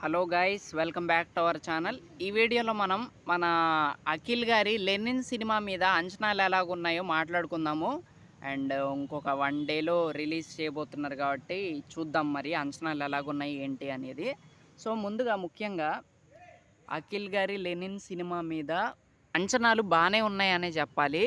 Hello guys, welcome back to our channel. ఈ వీడియోలో మనం మన అఖిల్ గారి లెనిన్ సినిమా మీద అంచనాలు ఎలాగున్నాయో మాట్లాడుకుందాము. అండ్ ఇంకొక 1 డేలో రిలీజ్ చేయబోతున్నారు కాబట్టి చూద్దాం మరి అంచనాలు ఎలాగున్నాయి ఏంటి అనేది. సో ముందుగా ముఖ్యంగా అఖిల్ గారి లెనిన్ సినిమా మీద అంచనాలు బాగానే ఉన్నాయనే చెప్పాలి.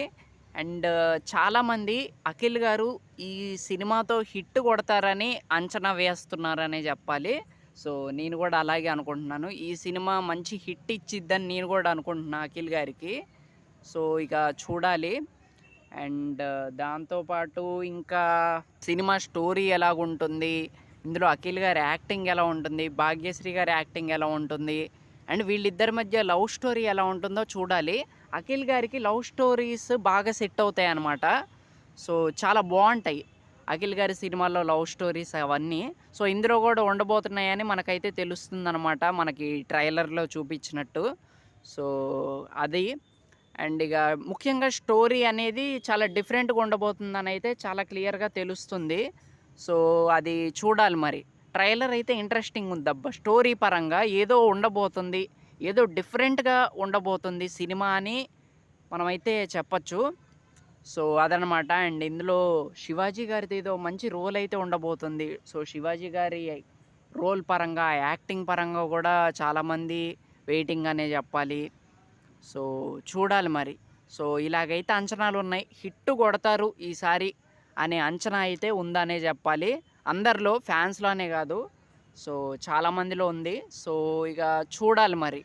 అండ్ చాలామంది అఖిల్ గారు ఈ సినిమాతో హిట్ కొడతారని అంచనా వేస్తున్నారనే చెప్పాలి. సో నేను కూడా అలాగే అనుకుంటున్నాను. ఈ సినిమా మంచి హిట్ ఇచ్చిద్దని నేను కూడా అనుకుంటున్నా అఖిల్ గారికి. సో ఇక చూడాలి. అండ్ దాంతోపాటు ఇంకా సినిమా స్టోరీ ఎలాగుంటుంది, ఇందులో అఖిల్ గారి యాక్టింగ్ ఎలా ఉంటుంది, భాగ్యశ్రీ గారి యాక్టింగ్ ఎలా ఉంటుంది, అండ్ వీళ్ళిద్దరి మధ్య లవ్ స్టోరీ ఎలా ఉంటుందో చూడాలి. అఖిల్ గారికి లవ్ స్టోరీస్ బాగా సెట్ అవుతాయి అన్నమాట. సో చాలా బాగుంటాయి అఖిల్ గారి సినిమాల్లో లవ్ స్టోరీస్ అవన్నీ. సో ఇందులో కూడా ఉండబోతున్నాయని మనకైతే తెలుస్తుందన్నమాట, మనకి ట్రైలర్లో చూపించినట్టు. సో అది. అండ్ ఇక ముఖ్యంగా స్టోరీ అనేది చాలా డిఫరెంట్గా ఉండబోతుందని అయితే చాలా క్లియర్గా తెలుస్తుంది. సో అది చూడాలి మరి. ట్రైలర్ అయితే ఇంట్రెస్టింగ్ ఉంది అబ్బా. స్టోరీ పరంగా ఏదో ఉండబోతుంది, ఏదో డిఫరెంట్గా ఉండబోతుంది సినిమా అని మనమైతే చెప్పచ్చు. సో అదనమాట. అండ్ ఇందులో శివాజీ గారిది ఏదో మంచి రోల్ అయితే ఉండబోతుంది. సో శివాజీ గారి రోల్ పరంగా, యాక్టింగ్ పరంగా కూడా చాలామంది వెయిటింగ్ అనే చెప్పాలి. సో చూడాలి మరి. సో ఇలాగైతే అంచనాలు ఉన్నాయి. హిట్ కొడతారు ఈసారి అనే అంచనా అయితే ఉందనే చెప్పాలి. అందరిలో, ఫ్యాన్స్లోనే కాదు, సో చాలామందిలో ఉంది. సో ఇక చూడాలి మరి.